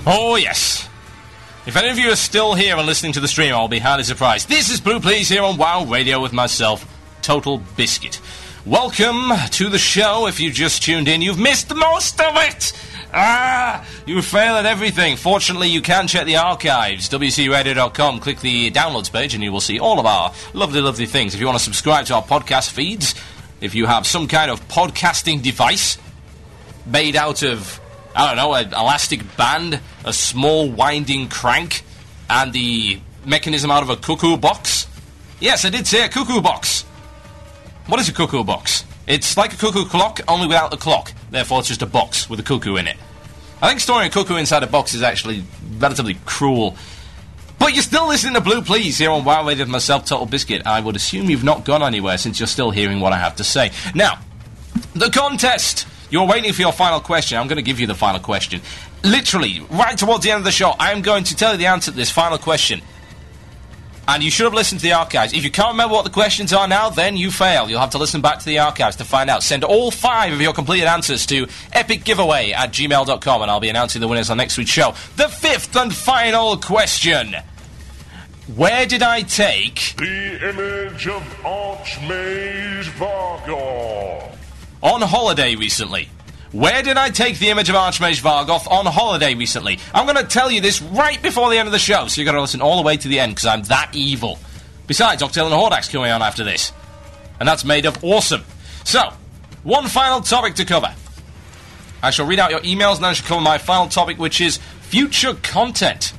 Oh, yes. If any of you are still here and listening to the stream, I'll be highly surprised. This is Blue Please here on WoW Radio with myself, Total Biscuit. Welcome to the show. If you just tuned in, you've missed most of it! You fail at everything. Fortunately, you can check the archives. WCRadio.com. Click the downloads page and you will see all of our lovely, lovely things. If you want to subscribe to our podcast feeds, if you have some kind of podcasting device made out of, I don't know, an elastic band, a small winding crank, and the mechanism out of a cuckoo box. Yes, I did say a cuckoo box. What is a cuckoo box? It's like a cuckoo clock, only without the clock. Therefore, it's just a box with a cuckoo in it. I think storing a cuckoo inside a box is actually relatively cruel. But you're still listening to Blue Please here on WoW Radio with myself, Total Biscuit. I would assume you've not gone anywhere since you're still hearing what I have to say. Now, the contest. You're waiting for your final question. I'm going to give you the final question. Literally, right towards the end of the show, I am going to tell you the answer to this final question. And you should have listened to the archives. If you can't remember what the questions are now, then you fail. You'll have to listen back to the archives to find out. Send all 5 of your completed answers to epicgiveaway@gmail.com, and I'll be announcing the winners on next week's show. The 5th and final question. Where did I take the image of Archmage Vargoth on holiday recently? Where did I take the image of Archmage Vargoth on holiday recently? I'm going to tell you this right before the end of the show, so you've got to listen all the way to the end, because I'm that evil. Besides, Octail and Hordak's coming on after this. And that's made up awesome. So, one final topic to cover. I shall read out your emails, and then I shall cover my final topic, which is future content.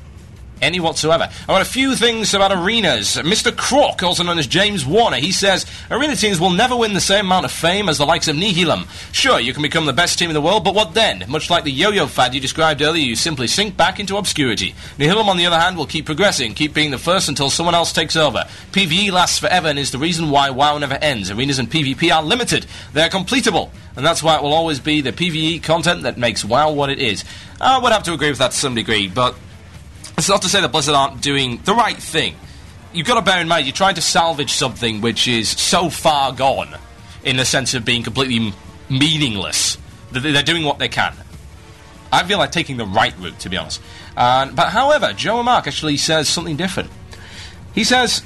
Any whatsoever. I've got a few things about arenas. Mr. Crook, also known as James Warner, he says, arena teams will never win the same amount of fame as the likes of Nihilum. Sure, you can become the best team in the world, but what then? Much like the yo-yo fad you described earlier, you simply sink back into obscurity. Nihilum, on the other hand, will keep progressing, keep being the first until someone else takes over. PvE lasts forever and is the reason why WoW never ends. Arenas and PvP are limited. They're completable. And that's why it will always be the PvE content that makes WoW what it is. I would have to agree with that to some degree, but it's not to say that Blizzard aren't doing the right thing. You've got to bear in mind, you're trying to salvage something which is so far gone, in the sense of being completely meaningless, that they're doing what they can. I feel like taking the right route, to be honest. But however, Joe and Mark actually says something different. He says,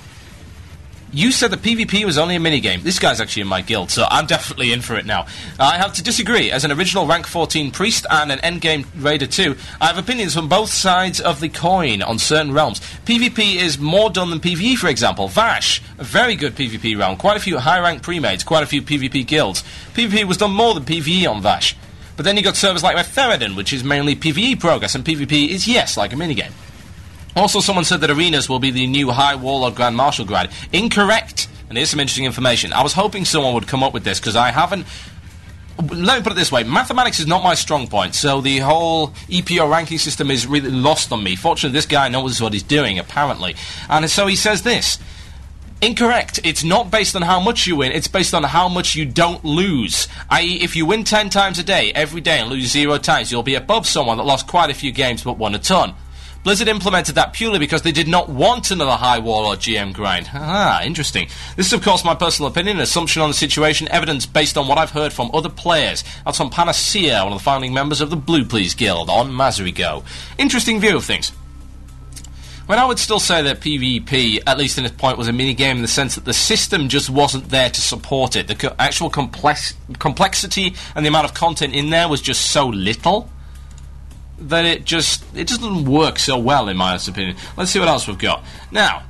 you said the PvP was only a minigame. This guy's actually in my guild, so I'm definitely in for it now. I have to disagree. As an original rank 14 priest and an endgame raider too, I have opinions from both sides of the coin on certain realms. PvP is more done than PvE, for example. Vash, a very good PvP realm. Quite a few high-rank pre-mades, quite a few PvP guilds. PvP was done more than PvE on Vash. But then you got servers like Theridon, which is mainly PvE progress, and PvP is, yes, like a minigame. Also, someone said that arenas will be the new High Warlord Grand Marshal grad. Incorrect. And here's some interesting information. I was hoping someone would come up with this, because I haven't... Let me put it this way. Mathematics is not my strong point, so the whole EPO ranking system is really lost on me. Fortunately, this guy knows what he's doing, apparently. And so he says this. Incorrect. It's not based on how much you win, it's based on how much you don't lose. I.e., if you win 10 times a day, every day, and lose 0 times, you'll be above someone that lost quite a few games but won a ton. Blizzard implemented that purely because they did not want another High Warlord GM grind. Ah, interesting. This is, of course, my personal opinion, an assumption on the situation, evidence based on what I've heard from other players. That's from Panacea, one of the founding members of the Blue Please Guild, on Mazarigo. Interesting view of things. When I would still say that PvP, at least in its point, was a minigame in the sense that the system just wasn't there to support it. The actual complexity and the amount of content in there was just so little that it just doesn't work so well, in my opinion. Let's see what else we've got. Now,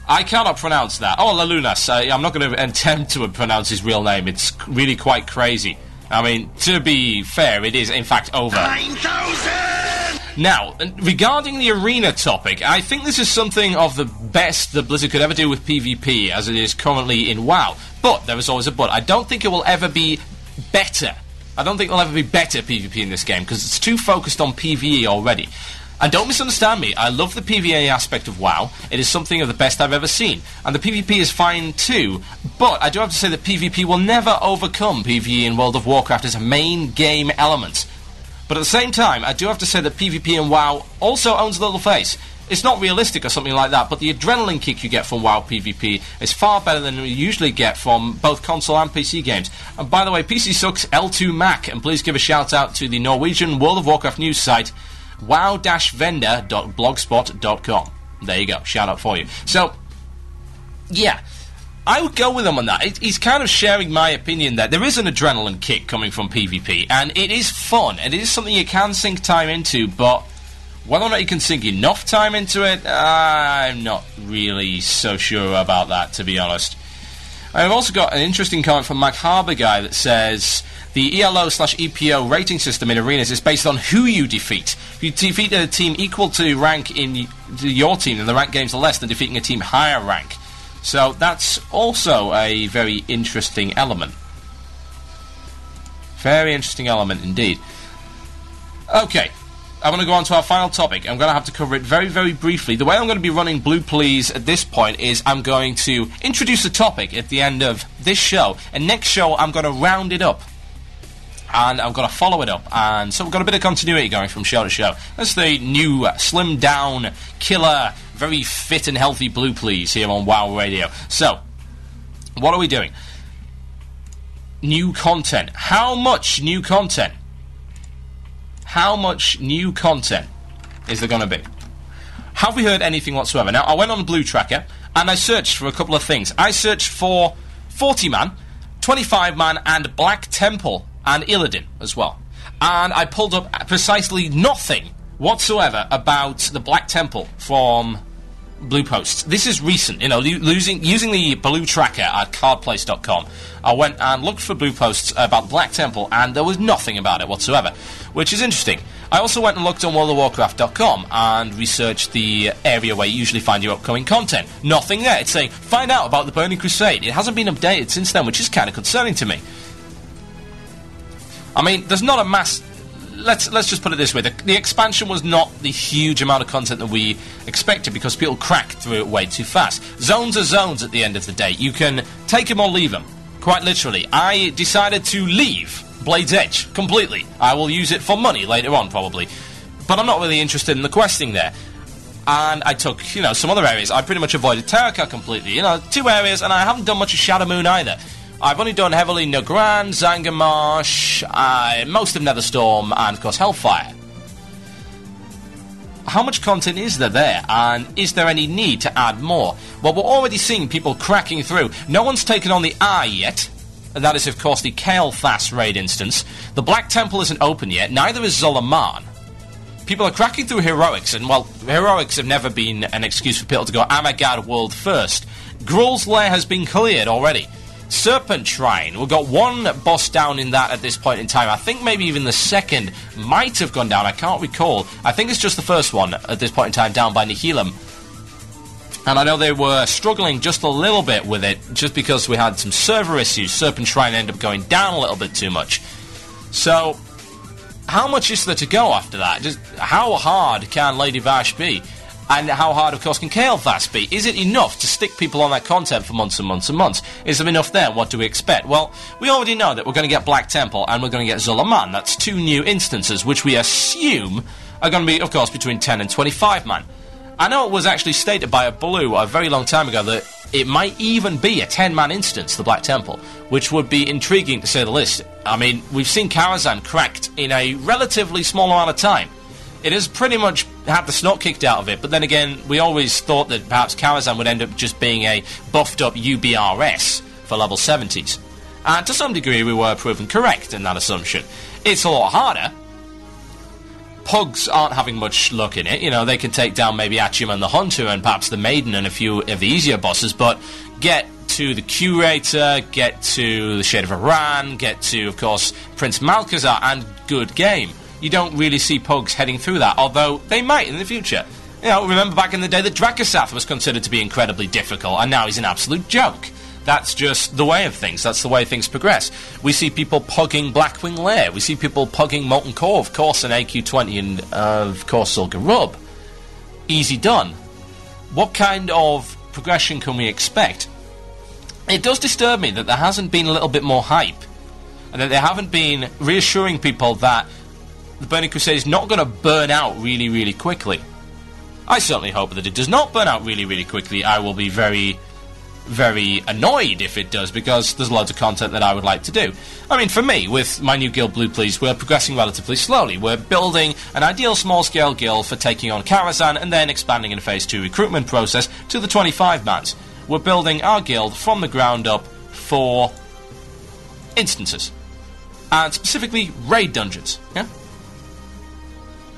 I cannot pronounce that. Oh, Lalunas. I'm not going to attempt to pronounce his real name. It's really quite crazy. I mean, to be fair, it is, in fact, over 9,000! Now, regarding the arena topic, I think this is something of the best that Blizzard could ever do with PvP, as it is currently in WoW. But, there is always a but. I don't think it will ever be better. I don't think there'll ever be better PvP in this game, because it's too focused on PvE already. And don't misunderstand me, I love the PvE aspect of WoW. It is something of the best I've ever seen. And the PvP is fine too, but I do have to say that PvP will never overcome PvE in World of Warcraft as a main game element. But at the same time, I do have to say that PvP in WoW also owns a little face. It's not realistic or something like that, but the adrenaline kick you get from WoW PvP is far better than you usually get from both console and PC games. And by the way, PC sucks L2 Mac, and please give a shout out to the Norwegian World of Warcraft news site, wow-vendor.blogspot.com. There you go, shout out for you. So, yeah, I would go with him on that. He's kind of sharing my opinion that there is an adrenaline kick coming from PvP, and it is fun, and it is something you can sink time into, but whether or not you can sink enough time into it, I'm not really so sure about that, to be honest. I've also got an interesting comment from Mac Harbour Guy that says the ELO/EPO rating system in arenas is based on who you defeat. If you defeat a team equal to rank in your team, then the rank gains are less than defeating a team higher rank. So that's also a very interesting element. Very interesting element indeed. Okay, I'm going to go on to our final topic. I'm going to have to cover it very, very briefly. The way I'm going to be running Blue Please at this point is I'm going to introduce a topic at the end of this show, and next show I'm going to round it up. And I'm going to follow it up, and so we've got a bit of continuity going from show to show. That's the new slimmed down, killer, very fit and healthy Blue Please here on WoW Radio. So, what are we doing? New content. How much new content? How much new content is there going to be? Have we heard anything whatsoever? Now, I went on Blue Tracker, and I searched for a couple of things. I searched for 40-man, 25-man, and Black Temple, and Illidan as well. And I pulled up precisely nothing whatsoever about the Black Temple from Blue Posts. This is recent, you know, using the Blue Tracker at cardplace.com. I went and looked for Blue Posts about Black Temple, and there was nothing about it whatsoever, which is interesting. I also went and looked on worldofwarcraft.com and researched the area where you usually find your upcoming content. Nothing there. It's saying, find out about the Burning Crusade. It hasn't been updated since then, which is kind of concerning to me. I mean, there's not a mass... Let's just put it this way. The expansion was not the huge amount of content that we expected because people cracked through it way too fast. Zones are zones at the end of the day. You can take them or leave them. Quite literally. I decided to leave Blade's Edge completely. I will use it for money later on, probably. But I'm not really interested in the questing there. And I took, you know, some other areas. I pretty much avoided Terraca completely. You know, 2 areas, and I haven't done much of Shadow Moon either. I've only done heavily Nogran, Zangarmarsh, most of Netherstorm, and of course Hellfire. How much content is there, and is there any need to add more? Well, we're already seeing people cracking through. No one's taken on the Eye yet, and that is of course the Kael'thas raid instance. The Black Temple isn't open yet, neither is Zolaman. People are cracking through Heroics, and well, Heroics have never been an excuse for people to go Amagad world first. Gruul's Lair has been cleared already. Serpent Shrine, we've got one boss down in that at this point in time. I think maybe even the second might have gone down, I can't recall. I think it's just the first one at this point in time down by Nihilum. And I know they were struggling just a little bit with it, just because we had some server issues. Serpent Shrine ended up going down a little bit too much. So, how much is there to go after that? Just how hard can Lady Vash be? And how hard, of course, can Kael'thas be? Is it enough to stick people on that content for months and months and months? Is there enough there? What do we expect? Well, we already know that we're going to get Black Temple and we're going to get Zolaman. That's 2 new instances, which we assume are going to be, of course, between 10 and 25 man. I know it was actually stated by a Blue a very long time ago that it might even be a 10-man instance, the Black Temple, which would be intriguing to say the least. I mean, we've seen Karazhan cracked in a relatively small amount of time. It has pretty much had the snot kicked out of it, but then again, we always thought that perhaps Karazhan would end up just being a buffed-up UBRS for level 70s. And to some degree, we were proven correct in that assumption. It's a lot harder. Pugs aren't having much luck in it. You know, they can take down maybe Achium and the Hunter and perhaps the Maiden and a few of the easier bosses, but get to the Curator, get to the Shade of Iran, get to, of course, Prince Malchazar, and good game. You don't really see Pugs heading through that, although they might in the future. You know, remember back in the day that Dracosath was considered to be incredibly difficult, and now he's an absolute joke. That's just the way of things. That's the way things progress. We see people pugging Blackwing Lair. We see people pugging Molten Core, of course, and AQ20, and, of course, Zul'Gurub. Easy done. What kind of progression can we expect? It does disturb me that there hasn't been a little bit more hype, and that they haven't been reassuring people that the Burning Crusade is not going to burn out really, really quickly. I certainly hope that it does not burn out really, really quickly. I will be very very annoyed if it does, because there's loads of content that I would like to do. I mean, for me, with my new guild, Blue Please, we're progressing relatively slowly. We're building an ideal small-scale guild for taking on Karazhan and then expanding in a Phase 2 recruitment process to the 25-mans. We're building our guild from the ground up for instances. And specifically, raid dungeons, yeah?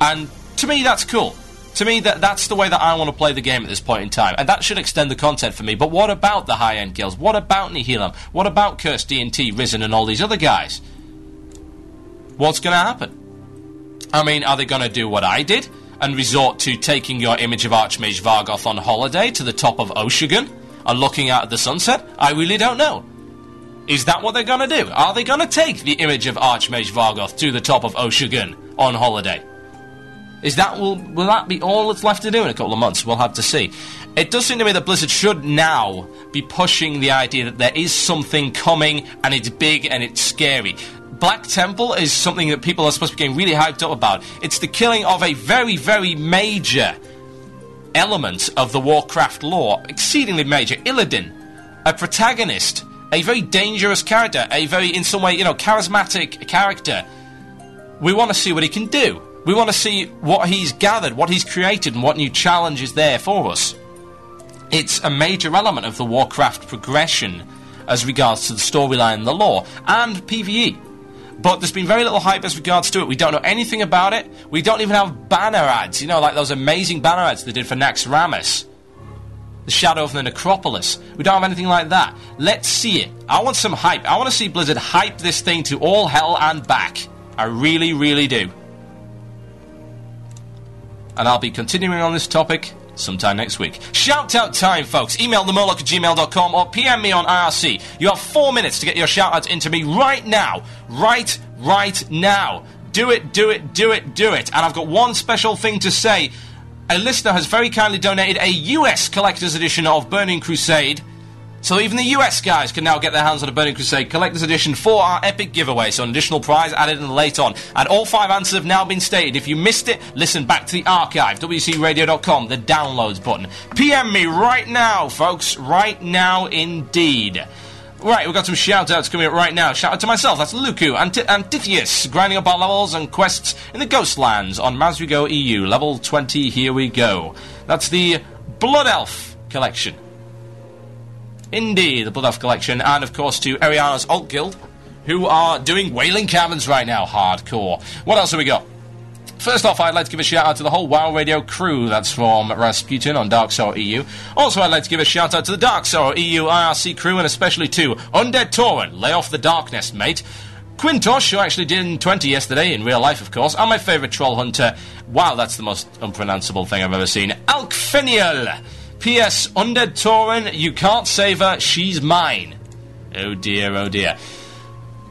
And to me, that's cool. To me, that's the way that I want to play the game at this point in time, and that should extend the content for me. But what about the high-end guilds? What about Nihilum? What about Cursed D&T, Risen, and all these other guys? What's going to happen? I mean, are they going to do what I did and resort to taking your image of Archmage Vargoth on holiday to the top of Oshugan and looking out at the sunset? I really don't know. Is that what they're going to do? Are they going to take the image of Archmage Vargoth to the top of Oshugan on holiday? Will that be all that's left to do in a couple of months? We'll have to see. It does seem to me that Blizzard should now be pushing the idea that there is something coming, and it's big and it's scary. Black Temple is something that people are supposed to be getting really hyped up about. It's the killing of a very, very major element of the Warcraft lore. Exceedingly major. Illidan, a protagonist, a very dangerous character, a very, in some way, charismatic character. We want to see what he can do. We want to see what he's gathered, what he's created, and what new challenge is there for us. It's a major element of the Warcraft progression as regards to the storyline and the lore, and PvE. But there's been very little hype as regards to it. We don't know anything about it. We don't even have banner ads, like those amazing banner ads they did for Naxxramas. The Shadow of the Necropolis. We don't have anything like that. Let's see it. I want some hype. I want to see Blizzard hype this thing to all hell and back. I really, really do. And I'll be continuing on this topic sometime next week. Shout-out time, folks. Email themurloc@gmail.com or PM me on IRC. You have 4 minutes to get your shout-outs into me right now. Right now. Do it. And I've got one special thing to say. A listener has very kindly donated a US collector's edition of Burning Crusade, so even the US guys can now get their hands on a Burning Crusade Collector's Edition for our epic giveaway, so an additional prize added in late on. And all 5 answers have now been stated. If you missed it, listen back to the archive, wcradio.com, the downloads button. PM me right now, folks, right now indeed. Right, we've got some shout-outs coming up right now. Shout-out to myself, that's Luku, Antithius, grinding up our levels and quests in the Ghostlands on Mazrigo EU, level 20, here we go. That's the Blood Elf collection. Indeed, the Blood Elf collection, and of course to Ariana's Alt Guild, who are doing Wailing Caverns right now, hardcore. What else have we got? First off, I'd like to give a shout out to the whole WoW Radio crew. That's from Rasputin on Dark Sorrow EU. Also, I'd like to give a shout out to the Dark Sorrow EU IRC crew, and especially to Undead Torrent, lay off the darkness, mate. Quintosh, who actually did 20 yesterday, in real life, of course, and my favourite troll hunter. Wow, that's the most unpronounceable thing I've ever seen. Alkfenial. P.S. Undead Torrent, you can't save her, she's mine. Oh dear, oh dear.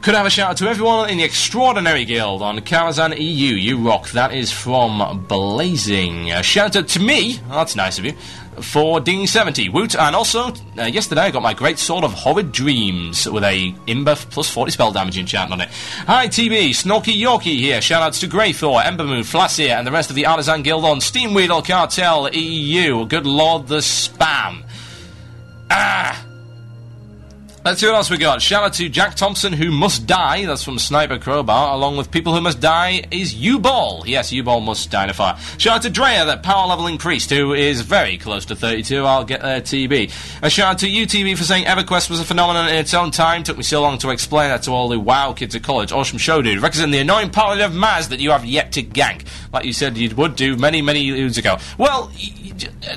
Could I have a shout out to everyone in the Extraordinary Guild on Karazhan EU. You rock. That is from Blazing. A shout out to me, oh, that's nice of you, for Ding 70. Woot. And also, yesterday I got my great sword of Horrid Dreams with a Imber plus 40 spell damage enchant on it. Hi TB, Snorky Yorkie here. Shout outs to Greythor, Embermoon, Flassier, and the rest of the Artisan Guild on Steamweedle Cartel EU. Good lord, the spam. Let's see what else we got. Shout out to Jack Thompson, who must die. That's from Sniper Crowbar. Along with people who must die is U-Ball. Yes, U-Ball must die in a fire. Shout out to Drea, that power leveling priest, who is very close to 32. I'll get there, TB. A shout out to UTV for saying EverQuest was a phenomenon in its own time. Took me so long to explain that to all the WoW kids at college. Awesome show, dude. Represent the annoying paladin of Maz that you have yet to gank, like you said you would do many, many years ago. Well,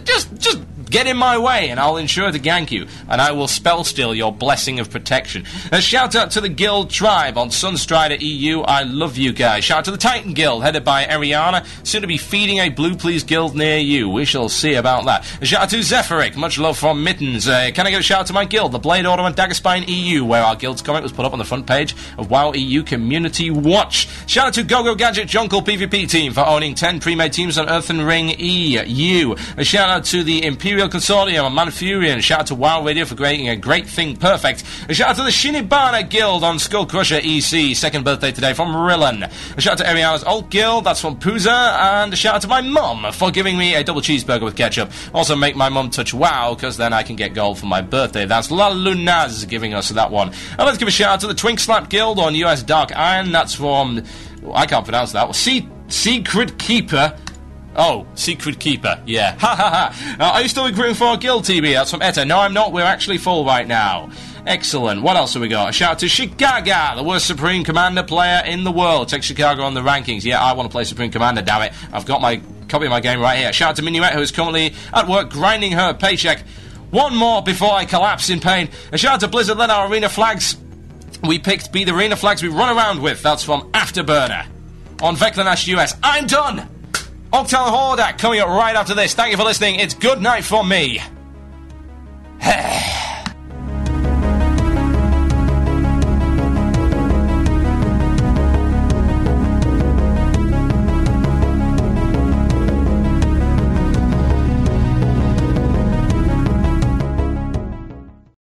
just get in my way and I'll ensure to gank you, and I will spell steal your blessing of protection. A shout out to the Guild Tribe on Sunstrider EU. I love you guys. Shout out to the Titan Guild headed by Ariana, soon to be feeding a Blue Please Guild near you. We shall see about that. A shout out to Zephyrek. Much love from Mittens. Can I give a shout out to my guild, the Blade Order and Daggerspine EU, where our guild's comic was put up on the front page of WoW EU Community Watch. Shout out to GoGo Gadget Jungle PvP team for owning 10 pre-made teams on Earthen Ring EU. A shout out to the Imperial Consortium on Manfurian. Shout out to WoW Radio for creating a great thing perfect. A shout out to the Shinibana Guild on Skull Crusher EC. Second birthday today from Rillan. A shout out to Ariana's Alt Guild. That's from Pooza. And a shout out to my mum for giving me a double cheeseburger with ketchup. Also make my mum touch WoW, because then I can get gold for my birthday. That's La Lunaz giving us that one. And let's give a shout out to the Twink Slap Guild on US Dark Iron. That's from... I can't pronounce that. Secret Keeper. Oh, Secret Keeper. Yeah. Ha ha ha. Are you still recruiting for a guild, TB? That's from Etta. No, I'm not. We're actually full right now. Excellent. What else have we got? A shout out to Chicago, the worst Supreme Commander player in the world. Take Chicago on the rankings. Yeah, I want to play Supreme Commander, damn it. I've got my copy of my game right here. Shout out to Minuet, who is currently at work grinding her paycheck. One more before I collapse in pain. A shout out to Blizzard, let our arena flags we picked be the arena flags we run around with. That's from Afterburner on Veclanash US. I'm done! Octal Hordak coming up right after this. Thank you for listening. It's good night from me.